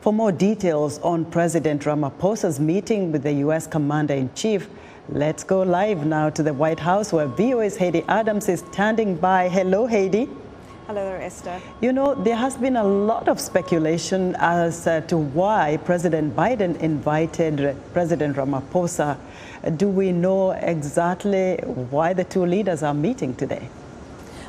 For more details on President Ramaphosa's meeting with the U.S. Commander-in-Chief, let's go live now to the White House, where VOA's Haydé Adams is standing by. Hello, Haydé. Hello there, Esther. You know, there has been a lot of speculation as to why President Biden invited President Ramaphosa. Do we know exactly why the two leaders are meeting today?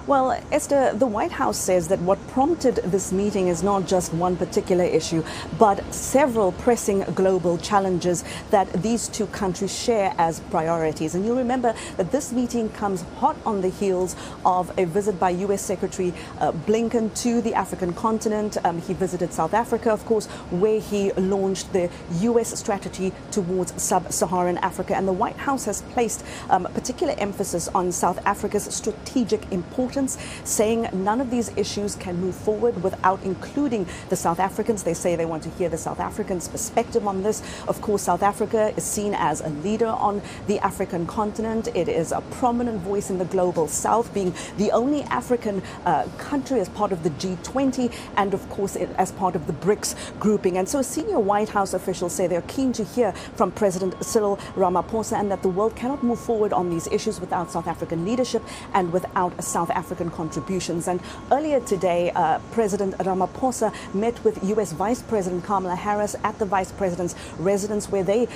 Well, Esther, the White House says that what prompted this meeting is not just one particular issue, but several pressing global challenges that these two countries share as priorities. And you'll remember that this meeting comes hot on the heels of a visit by U.S. Secretary Blinken to the African continent. He visited South Africa, of course, where he launched the U.S. strategy towards sub-Saharan Africa. And the White House has placed particular emphasis on South Africa's strategic importance, saying none of these issues can move forward without including the South Africans. They say they want to hear the South Africans' perspective on this. Of course, South Africa is seen as a leader on the African continent. It is a prominent voice in the global South, being the only African country as part of the G20 and, of course, as part of the BRICS grouping. And so senior White House officials say they're keen to hear from President Cyril Ramaphosa and that the world cannot move forward on these issues without South African leadership and without South African contributions. And earlier today, President Ramaphosa met with U.S. Vice President Kamala Harris at the Vice President's residence, where they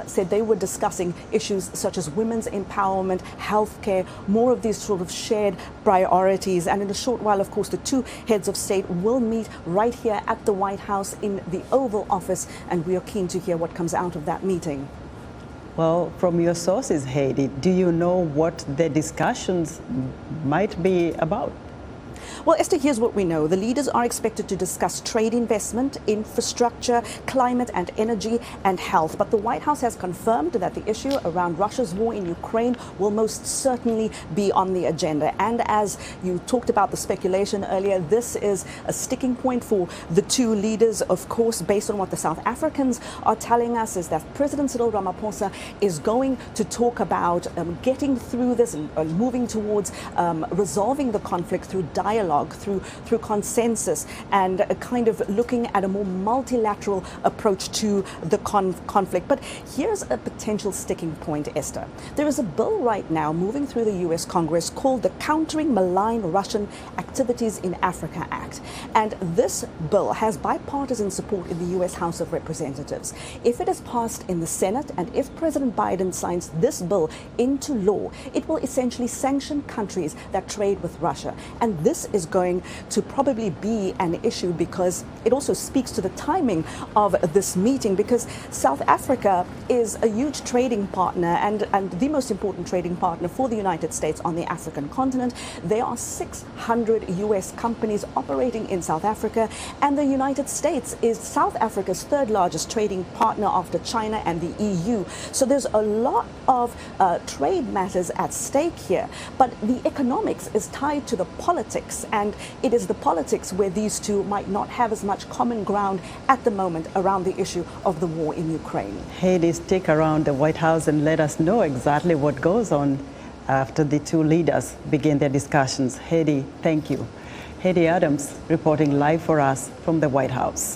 said they were discussing issues such as women's empowerment, healthcare, more of these sort of shared priorities. And in a short while, of course, the two heads of state will meet right here at the White House in the Oval Office, and we are keen to hear what comes out of that meeting. Well, from your sources, Haydé, do you know what the discussions might be about? Well, Esther, here's what we know. The leaders are expected to discuss trade, investment, infrastructure, climate and energy and health. But the White House has confirmed that the issue around Russia's war in Ukraine will most certainly be on the agenda. And as you talked about the speculation earlier, this is a sticking point for the two leaders. Of course, based on what the South Africans are telling us, is that President Cyril Ramaphosa is going to talk about getting through this and moving towards resolving the conflict through dialogue, through consensus, and kind of looking at a more multilateral approach to the conflict. But here's a potential sticking point, Esther. There is a bill right now moving through the U.S. Congress called the Countering Malign Russian Activities in Africa Act. And this bill has bipartisan support in the U.S. House of Representatives. If it is passed in the Senate and if President Biden signs this bill into law, it will essentially sanction countries that trade with Russia. And this is going to probably be an issue because it also speaks to the timing of this meeting, because South Africa is a huge trading partner and the most important trading partner for the United States on the African continent. There are 600 U.S. companies operating in South Africa, and the United States is South Africa's third largest trading partner after China and the EU. So there's a lot of trade matters at stake here, but the economics is tied to the politics. And it is the politics where these two might not have as much common ground at the moment around the issue of the war in Ukraine. Haydé, stick around the White House and let us know exactly what goes on after the two leaders begin their discussions. Haydé, thank you. Haydé Adams reporting live for us from the White House.